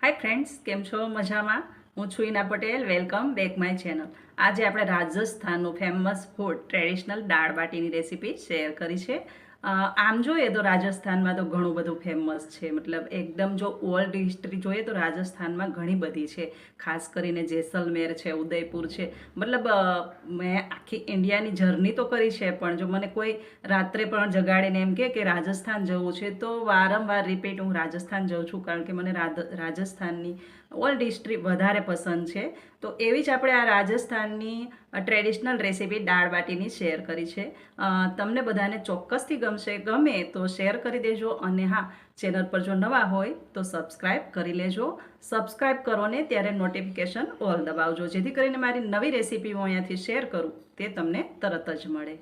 Hi friends, કેમ છો? મજામાં? હું છું Ina Patel. Welcome back my channel. આજે આપણે રાજસ્થાનનું ફેમસ ફૂડ ટ્રેડિશનલ દાળ બાટીની રેસીપી શેર કરી છે. આમ જોઈએ તો રાજસ્થાનમાં તો ઘણું બધું ફેમસ છે. મતલબ એકદમ જો વર્લ્ડ હિસ્ટ્રી જોઈએ તો રાજસ્થાનમાં ઘણી બધી છે. ખાસ કરીને જેસલમેર છે, ઉદયપુર છે. મતલબ મેં આખી ઇન્ડિયાની જર્ની તો કરી છે, પણ જો મને કોઈ રાત્રે પણ જગાડીને એમ કે રાજસ્થાન જવું છે તો વારંવાર રિપીટ હું રાજસ્થાન જઉં છું, કારણ કે મને રાજસ્થાનની ઓલ્ડ હિસ્ટ્રી વધારે પસંદ છે. તો એવી જ આપણે આ રાજસ્થાનની ટ્રેડિશનલ રેસીપી દાળ બાટીની શેર કરી છે. તમને બધાને ચોક્કસથી ગમે તો શેર કરી દેજો, અને હા, ચેનલ પર જો નવા હોય તો સબસ્ક્રાઈબ કરી લેજો. સબસ્ક્રાઈબ કરો ને ત્યારે નોટિફિકેશન ઓલ દબાવજો, જેથી કરીને મારી નવી રેસીપી હું અહીંયાથી શેર કરું તે તમને તરત જ મળે.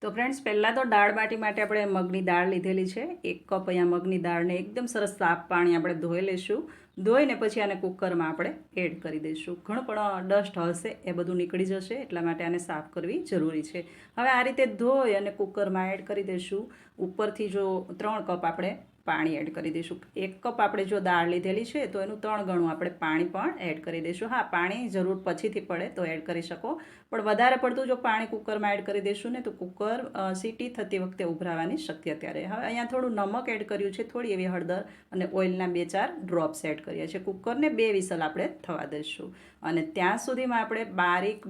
તો ફ્રેન્ડ્સ, પહેલાં તો દાળ બાટી માટે આપણે મગની દાળ લીધેલી છે. 1 કપ અહીંયા મગની દાળને એકદમ સરસ સાફ પાણી આપણે ધોઈ લઈશું. ધોઈને પછી આને કુકરમાં આપણે એડ કરી દઈશું. ઘણું પણ ડસ્ટ હશે એ બધું નીકળી જશે, એટલા માટે આને સાફ કરવી જરૂરી છે. હવે આ રીતે ધોઈ અને કુકરમાં એડ કરી દઈશું. ઉપરથી જો 3 કપ આપણે પાણી એડ કરી દઈશું. 1 કપ આપણે જો દાળ લીધેલી છે તો એનું 3 ગણું આપણે પાણી પણ એડ કરી દઈશું. હા, પાણી જરૂર પછીથી પડે તો એડ કરી શકો, પણ વધારે પડતું જો પાણી કુકરમાં એડ કરી દઈશું ને તો કુકર સીટી થતી વખતે ઉભરાવાની શક્યતા રહે. હવે અહીંયા થોડું નમક એડ કર્યું છે, થોડી એવી હળદર અને ઓઇલના 2-4 ડ્રોપ્સ એડ કર્યા છે. કુકરને 2 વિસલ આપણે થવા દઈશું, અને ત્યાં સુધીમાં આપણે બારીક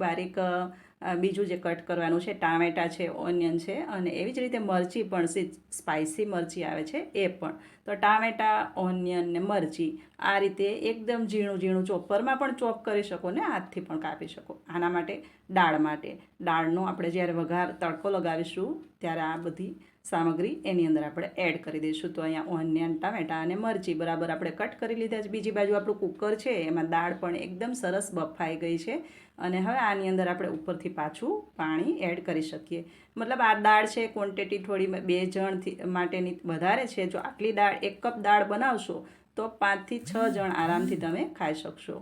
બીજું જે કટ કરવાનું છે, ટામેટાં છે, ઓનિયન છે, અને એવી જ રીતે મરચી પણ, સ્પાઇસી મરચી આવે છે એ પણ. તો ટામેટાં, ઓનિયન ને મરચી આ રીતે એકદમ ઝીણું ઝીણું ચોપરમાં પણ ચોપ કરી શકો ને હાથથી પણ કાપી શકો. આના માટે દાળનો આપણે જ્યારે વઘાર તડકો લગાવીશું ત્યારે આ બધી સામગ્રી એની અંદર આપણે એડ કરી દઈશું. તો અહીંયા ઓનિયન, ટામેટાં અને મરચી બરાબર આપણે કટ કરી લીધા છે. બીજી બાજુ આપણું કુકર છે એમાં દાળ પણ એકદમ સરસ બફાઈ ગઈ છે, અને હવે આની અંદર આપણે ઉપરથી પાછું પાણી એડ કરી શકીએ. મતલબ આ દાળ છે ક્વોન્ટિટી થોડી 2 જણ માટેની વધારે છે. જો આટલી દાળ 1 કપ દાળ બનાવશો તો 5 થી 6 જણ આરામથી તમે ખાઈ શકશો.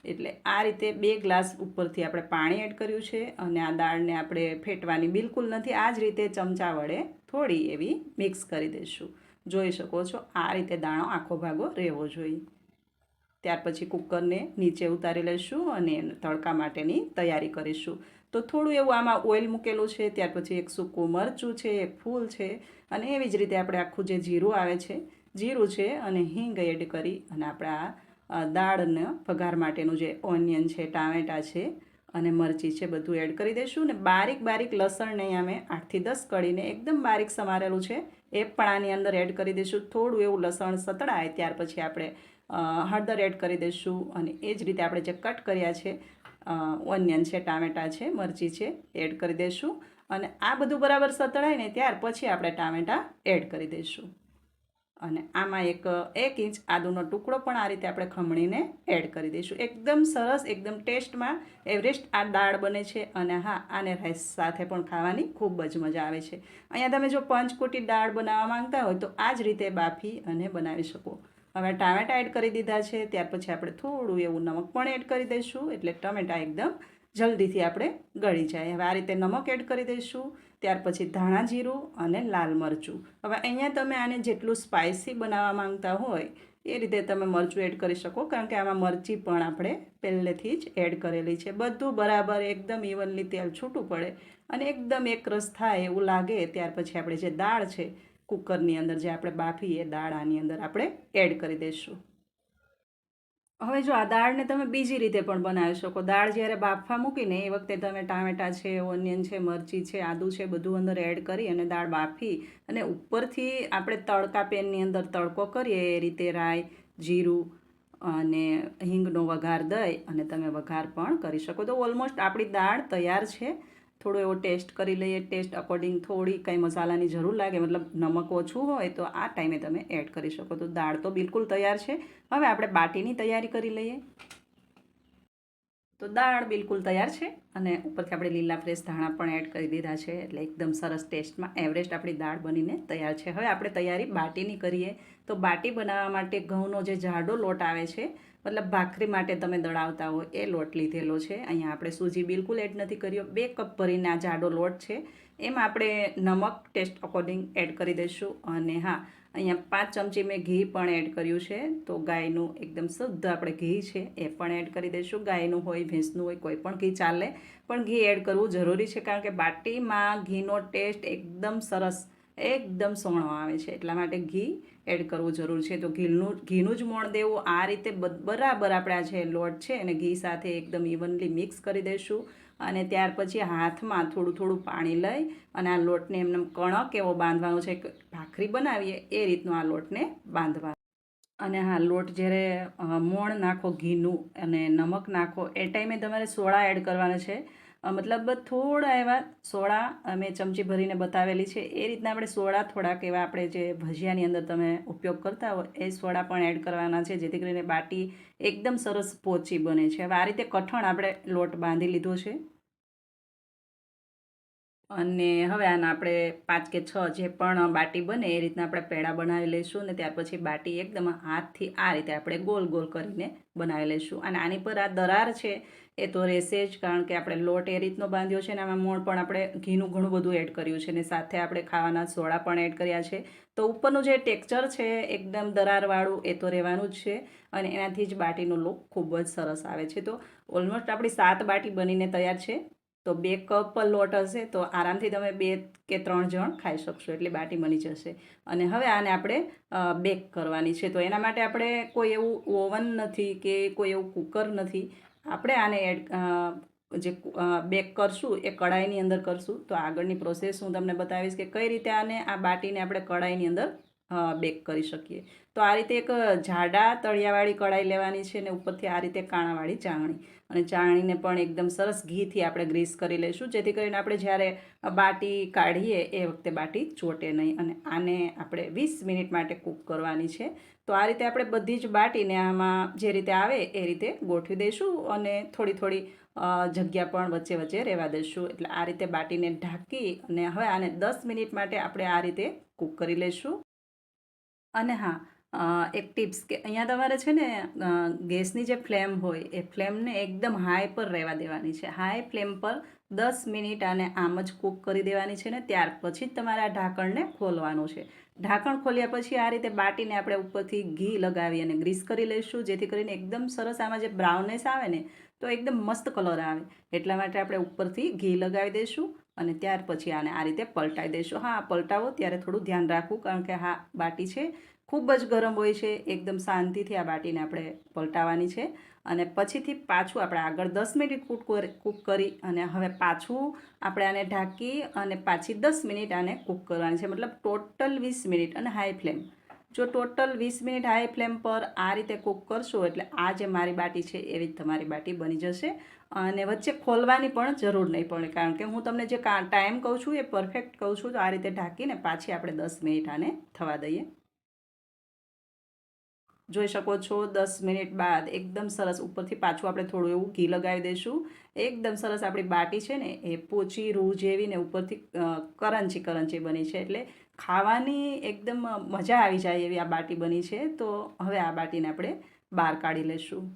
એટલે આ રીતે 2 ગ્લાસ ઉપરથી આપણે પાણી એડ કર્યું છે, અને આ દાળને આપણે ફેટવાની બિલકુલ નથી. આ જ રીતે ચમચા વડે થોડી એવી મિક્સ કરી દઈશું. જોઈ શકો છો આ રીતે દાણો આખો ભાગો રહેવો જોઈએ. ત્યાર પછી કુકરને નીચે ઉતારી લઈશું અને તડકા માટેની તૈયારી કરીશું. તો થોડું એવું આમાં ઓઇલ મૂકેલું છે, ત્યાર પછી એક સૂકું મરચું છે, એક ફૂલ છે, અને એવી જ રીતે આપણે આખું જે જીરું આવે છે, જીરું છે, અને હિંગ એડ કરી અને આપણે આ દાળને વઘાર માટેનું જે ઓનિયન છે, ટામેટાં છે અને મરચી છે બધું એડ કરી દઈશું. ને બારીક લસણને અમે 8 થી 10 કળીને એકદમ બારીક સમારેલું છે એ પણ આની અંદર એડ કરી દઈશું. થોડું એવું લસણ સતળાય ત્યાર પછી આપણે હળદર એડ કરી દઈશું, અને એ જ રીતે આપણે જે કટ કર્યા છે ઓનિયન છે, ટામેટાં છે, મરચી છે એડ કરી દઈશું. અને આ બધું બરાબર સતળાય ને ત્યાર પછી આપણે ટામેટાં એડ કરી દઈશું. અને આમાં એક ઇંચ આદુનો ટુકડો પણ આ રીતે આપણે ખમણીને એડ કરી દઈશું. એકદમ સરસ, એકદમ ટેસ્ટમાં એવરેસ્ટ આ દાળ બને છે, અને હા, આને રાઈસ સાથે પણ ખાવાની ખૂબ જ મજા આવે છે. અહીંયા તમે જો પંચકોટી દાળ બનાવવા માંગતા હોય તો આ જ રીતે બાફી અને બનાવી શકો. હવે ટામેટાં એડ કરી દીધા છે, ત્યાર પછી આપણે થોડું એવું નમક પણ એડ કરી દઈશું, એટલે ટમેટાં એકદમ જલ્દીથી આપણે ગળી જાય. હવે આ રીતે નમક એડ કરી દઈશું. ત્યાર પછી ધાણા જીરું અને લાલ મરચું. હવે અહીંયા તમે આને જેટલું સ્પાઇસી બનાવવા માંગતા હોય એ રીતે તમે મરચું એડ કરી શકો, કારણ કે આમાં મરચી પણ આપણે પહેલેથી જ એડ કરેલી છે. બધું બરાબર એકદમ ઇવનલી તેલ છૂટું પડે અને એકદમ એકરસ થાય એવું લાગે ત્યાર પછી આપણે જે દાળ છે કુકરની અંદર જે આપણે બાફી એ દાળ આની અંદર આપણે એડ કરી દઈશું. હવે જો આ દાળને તમે બીજી રીતે પણ બનાવી શકો. દાળ જ્યારે બાફવા મૂકીને એ વખતે તમે ટામેટાં છે, ઓનિયન છે, મરચી છે, આદું છે બધું અંદર એડ કરી અને દાળ બાફી અને ઉપરથી આપણે તડકા પેનની અંદર તડકો કરીએ એ રીતે રાઈ, જીરું અને હિંગનો વઘાર દઈ અને તમે વઘાર પણ કરી શકો. તો ઓલમોસ્ટ આપણી દાળ તૈયાર છે. થોડો એવો ટેસ્ટ કરી લઈએ. ટેસ્ટ અકોર્ડિંગ થોડી કંઈ મસાલાની જરૂર લાગે, મતલબ નમક ઓછું હોય તો આ ટાઈમે તમે એડ કરી શકો. તો દાળ તો બિલકુલ તૈયાર છે. હવે આપણે બાટીની તૈયારી કરી લઈએ. તો દાળ બિલકુલ તૈયાર છે, અને ઉપરથી આપણે લીલા ફ્રેશ ધાણા પણ એડ કરી દીધા છે, એટલે એકદમ સરસ ટેસ્ટમાં એવરેસ્ટ આપણી દાળ બનીને તૈયાર છે. હવે આપણે તૈયારી બાટીની કરીએ. તો બાટી બનાવવા માટે ઘઉંનો જે જાડો લોટ આવે છે, મતલબ ભાખરી માટે તમે દળાવતા હોય એ લોટ લીધેલો છે. અહીંયા આપણે સૂજી બિલકુલ એડ નથી કર્યો. 2 કપ ભરીને આ જાડો લોટ છે એમાં આપણે નમક ટેસ્ટ અકોર્ડિંગ એડ કરી દઈશું. અને હા, અહીંયા 5 ચમચી મેં ઘી પણ એડ કર્યું છે. તો ગાયનું એકદમ શુદ્ધ આપણે ઘી છે એ પણ એડ કરી દઈશું. ગાયનું હોય, ભેંસનું હોય, કોઈ પણ ઘી ચાલે, પણ ઘી એડ કરવું જરૂરી છે કારણ કે બાટીમાં ઘીનો ટેસ્ટ એકદમ સોણો આવે છે, એટલા માટે ઘી એડ કરવું જરૂરી છે. તો ઘીનું જ મોણ દેવું. આ રીતે બરાબર આપણે આ છે લોટ છે અને ઘી સાથે એકદમ ઇવનલી મિક્સ કરી દઈશું. અને ત્યાર પછી હાથમાં થોડું થોડું પાણી લઈ અને આ લોટને એમને કણક એવો બાંધવાનો છે. ભાખરી બનાવીએ એ રીતનું આ લોટને બાંધવાનો. અને હા, લોટ જ્યારે મોણ નાખો ઘીનું અને નમક નાખો એ ટાઈમે તમારે સોડા એડ કરવાના છે. મતલબ થોડા એવા સોડા મેં ચમચી ભરીને બતાવેલી છે એ રીતના આપણે સોડા થોડાક એવા આપણે જે ભજીયાની અંદર તમે ઉપયોગ કરતા હોય એ સોડા પણ એડ કરવાના છે, જેથી કરીને બાટી એકદમ સરસ પોચી બને છે. હવે આ રીતે કઠણ આપણે લોટ બાંધી લીધો છે. અને હવે આના આપણે 5 કે 6 જે પણ બાટી બને એ રીતના આપણે પેડા બનાવી લઈશું. અને ત્યાર પછી બાટી એકદમ હાથથી આ રીતે આપણે ગોલ ગોલ કરીને બનાવી લઈશું. અને આની પર આ દરાર છે એ તો રહેશે જ, કારણ કે આપણે લોટ એ રીતનો બાંધ્યો છે અને આમાં મોણ પણ આપણે ઘીનું ઘણું બધું એડ કર્યું છે અને સાથે આપણે ખાવાના સોડા પણ એડ કર્યા છે. તો ઉપરનું જે ટેક્સચર છે એકદમ દરારવાળું એ તો રહેવાનું જ છે. અને એનાથી જ બાટીનો લુક ખૂબ જ સરસ આવે છે. તો ઓલમોસ્ટ આપણી 7 બાટી બનીને તૈયાર છે. તો 2 કપ લોટ હશે તો આરામથી તમે 2 કે 3 જણ ખાઈ શકશો એટલી બાટી બની જશે. અને હવે આને આપણે બેક કરવાની છે. તો એના માટે આપણે કોઈ એવું ઓવન નથી કે કોઈ એવું કુકર નથી. આપણે આને જે બેક કરશું એ કડાઈની અંદર કરશું. તો આગળની પ્રોસેસ હું તમને બતાવીશ કે કઈ રીતે આ બાટીને આપણે કડાઈની અંદર બેક કરી શકીએ. તો આ રીતે એક જાડા તળિયાવાળી કડાઈ લેવાની છે અને ઉપરથી આ રીતે કાણાવાળી ચાળણી. અને ચાળણીને પણ એકદમ સરસ ઘીથી આપણે ગ્રીસ કરી લઈશું, જેથી કરીને આપણે જ્યારે બાટી કાઢીએ એ વખતે બાટી ચોટે નહીં. અને આને આપણે 20 મિનિટ માટે કૂક કરવાની છે. તો આ રીતે આપણે બધી જ બાટીને આમાં જે રીતે આવે એ રીતે ગોઠવી દઈશું અને થોડી થોડી જગ્યા પણ વચ્ચે વચ્ચે રહેવા દઈશું. એટલે આ રીતે બાટીને ઢાંકી અને હવે આને 10 મિનિટ માટે આપણે આ રીતે કૂક કરી લઈશું. અને હા, એક ટિપ્સ કે અહીંયા તમારે છે ને ગેસની જે ફ્લેમ હોય એ ફ્લેમને એકદમ હાઈ પર રહેવા દેવાની છે. હાઈ ફ્લેમ પર 10 મિનિટ આને આમ જ કૂક કરી દેવાની છે ને ત્યાર પછી જ તમારે આ ઢાંકણને ખોલવાનું છે. ઢાંકણ ખોલ્યા પછી આ રીતે બાટીને આપણે ઉપરથી ઘી લગાવી અને ગ્રીસ કરી લઈશું, જેથી કરીને એકદમ સરસ આમાં જે બ્રાઉનનેસ આવે ને તો એકદમ મસ્ત કલર આવે. એટલા માટે આપણે ઉપરથી ઘી લગાવી દઈશું અને ત્યાર પછી આને આ રીતે પલટાઈ દઈશું. હા, પલટાવો ત્યારે થોડું ધ્યાન રાખવું, કારણ કે હા, બાટી છે ખૂબ જ ગરમ હોય છે. એકદમ શાંતિથી આ બાટીને આપણે પલટાવવાની છે. અને પછીથી પાછું આપણે આગળ 10 મિનિટ કૂક કરી અને હવે પાછું આપણે આને ઢાંકી અને પાછી 10 મિનિટ આને કૂક કરવાની છે. મતલબ ટોટલ 20 મિનિટ અને હાઈ ફ્લેમ. જો ટોટલ 20 મિનિટ હાઈ ફ્લેમ પર આ રીતે કૂક કરશો એટલે આ જે મારી બાટી છે એવી જ તમારી બાટી બની જશે. અને વચ્ચે ખોલવાની પણ જરૂર નહીં પડે, કારણ કે હું તમને જે ટાઈમ કહું છું એ પરફેક્ટ કહું છું. તો આ રીતે ઢાંકીને પાછી આપણે 10 મિનિટ આને થવા દઈએ. જોઈ શકો છો 10 મિનિટ બાદ એકદમ સરસ ઉપરથી પાછું આપણે થોડું એવું ઘી લગાવી દઈશું. એકદમ સરસ આપણી બાટી છે ને એ પોચી રૂ જેવી ને ઉપરથી કરંચી કરંચી બની છે. એટલે ખાવાની એકદમ મજા આવી જાય એવી આ બાટી બની છે. તો હવે આ બાટીને આપણે બહાર કાઢી લઈશું.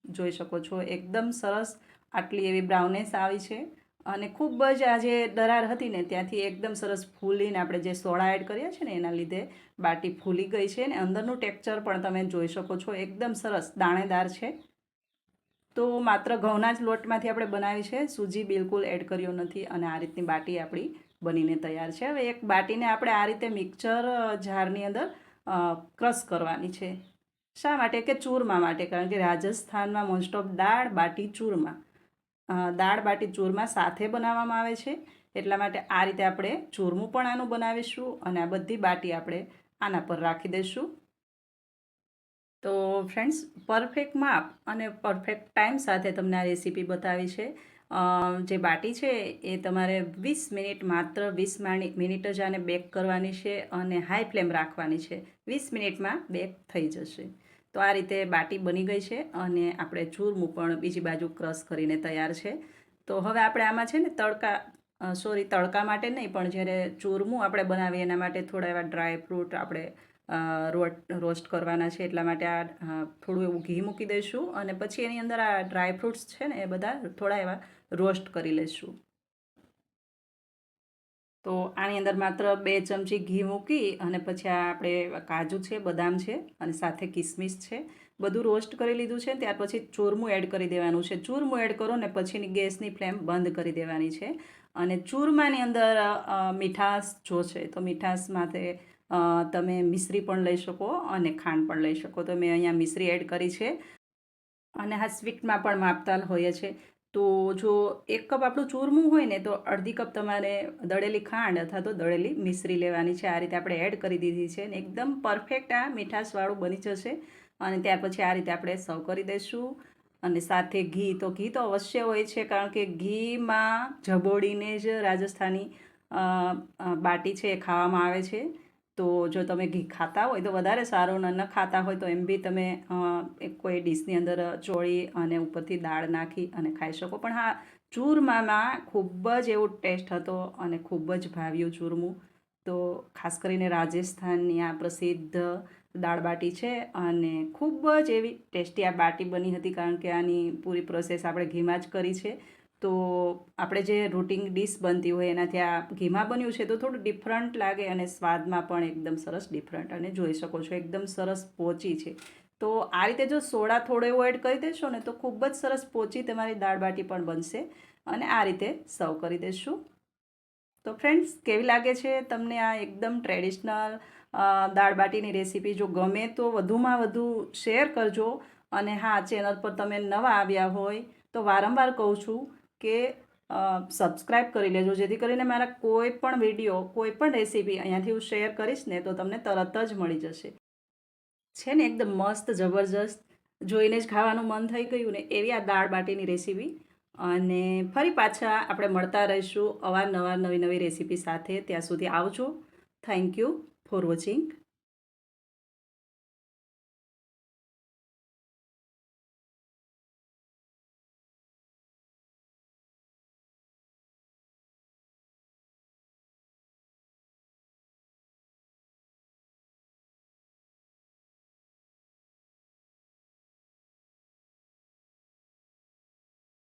જોઈ શકો છો એકદમ સરસ આટલી એવી બ્રાઉનેસ આવી છે. અને ખૂબ જ આ જે દરાર હતી ને ત્યાંથી એકદમ સરસ ફૂલીને આપણે જે સોડા એડ કર્યા છે ને એના લીધે બાટી ફૂલી ગઈ છે. ને અંદરનું ટેક્સચર પણ તમે જોઈ શકો છો એકદમ સરસ દાણેદાર છે. તો માત્ર ઘઉંના જ લોટમાંથી આપણે બનાવી છે, સૂજી બિલકુલ એડ કર્યો નથી. અને આ રીતની બાટી આપણી બનીને તૈયાર છે. હવે એક બાટીને આપણે આ રીતે મિક્સર જારની અંદર ક્રશ કરવાની છે. શા માટે? કે ચૂરમા માટે. કારણ કે રાજસ્થાનમાં મોસ્ટ ઓફ દાળ બાટી ચૂરમા સાથે બનાવવામાં આવે છે. એટલા માટે આ રીતે આપણે ચૂરમું પણ આનું બનાવીશું અને આ બધી બાટી આપણે આના પર રાખી દઈશું. તો ફ્રેન્ડ્સ, પરફેક્ટ માપ અને પરફેક્ટ ટાઈમ સાથે તમને આ રેસીપી બતાવી છે. જે બાટી છે એ તમારે 20 મિનિટ, માત્ર 20 મિનિટ જ આને બેક કરવાની છે અને હાઈ ફ્લેમ રાખવાની છે. 20 મિનિટમાં બેક થઈ જશે. તો આ રીતે બાટી બની ગઈ છે અને આપણે ચૂરમું પણ બીજી બાજુ ક્રશ કરીને તૈયાર છે. તો હવે આપણે આમાં છે ને તડકા માટે નહીં, પણ જ્યારે ચૂરમું આપણે બનાવીએ એના માટે થોડા એવા ડ્રાય ફ્રૂટ આપણે રોસ્ટ કરવાના છે. એટલા માટે આ થોડું એવું ઘી મૂકી દઈશું અને પછી એની અંદર આ ડ્રાય ફ્રૂટ્સ છે ને એ બધા થોડા એવા રોસ્ટ કરી લઈશું. તો આની અંદર માત્ર 2 ચમચી ઘી મૂકી અને પછી આ આપણે કાજુ છે, બદામ છે અને સાથે કિસમિસ છે, બધું રોસ્ટ કરી લીધું છે. ત્યાર પછી ચૂરમું એડ કરી દેવાનું છે. ચૂરમું એડ કરો ને પછીની ગેસની ફ્લેમ બંધ કરી દેવાની છે. અને ચૂરમાની અંદર મીઠાશ જોશે તો મીઠાશ માટે તમે મિશ્રી પણ લઈ શકો અને ખાંડ પણ લઈ શકો. તો મેં અહીંયા મિશ્રી એડ કરી છે. અને આ સ્વીટમાં પણ માપતાલ હોય છે. તો જો 1 કપ આપણું ચૂરમું હોય ને તો અડધી કપ તમારે દળેલી ખાંડ અથવા તો દળેલી મિશ્રી લેવાની છે. આ રીતે આપણે એડ કરી દીધી છે ને એકદમ પરફેક્ટ આ મીઠાશવાળું બની જશે. અને ત્યાર પછી આ રીતે આપણે સર્વ કરી દઈશું. અને સાથે ઘી તો અવશ્ય હોય છે, કારણ કે ઘીમાં જબોડીને જ રાજસ્થાની બાટી છે એ ખાવામાં આવે છે. તો જો તમે ઘી ખાતા હોય તો વધારે સારું, ન ખાતા હોય તો એમ બી તમે કોઈ ડીશની અંદર ચોળી અને ઉપરથી દાળ નાખી અને ખાઈ શકો. પણ હા, ચૂરમામાં ખૂબ જ એવો ટેસ્ટ હતો અને ખૂબ જ ભાવ્યું ચૂરમું. તો ખાસ કરીને રાજસ્થાનની આ પ્રસિદ્ધ દાળ બાટી છે અને ખૂબ જ એવી ટેસ્ટી આ બાટી બની હતી, કારણ કે આની પૂરી પ્રોસેસ આપણે ઘીમાં જ કરી છે. તો આપણે જે રૂટિન ડીશ બનતી હોય એનાથી આ ઘીમાં બન્યું છે તો થોડું ડિફરન્ટ લાગે અને સ્વાદમાં પણ એકદમ સરસ ડિફરન્ટ. અને જોઈ શકો છો એકદમ સરસ પોચી છે. તો આ રીતે જો સોડા થોડો એવો એડ કરી દેશો ને તો ખૂબ જ સરસ પોચી તમારી દાળ બાટી પણ બનશે. અને આ રીતે સર્વ કરી દેશું. તો ફ્રેન્ડ્સ, કેવી લાગે છે તમને આ એકદમ ટ્રેડિશનલ દાળ બાટીની રેસીપી? જો ગમે તો વધુમાં વધુ શેર કરજો. અને હા, ચેનલ પર તમે નવા આવ્યા હોય તો વારંવાર કહું છું કે સબસ્ક્રાઈબ કરી લેજો, જેથી કરીને મારા કોઈ પણ વિડીયો, કોઈ પણ રેસીપી અહીંયાથી હું શેર કરીશ ને તો તમને તરત જ મળી જશે. છે ને એકદમ મસ્ત, જબરજસ્ત, જોઈને જ ખાવાનું મન થઈ ગયું ને એવી આ દાળ બાટીની રેસીપી. અને ફરી પાછા આપણે મળતા રહીશું અવારનવાર નવી નવી રેસીપી સાથે. ત્યાં સુધી આવજો. Thank you for watching.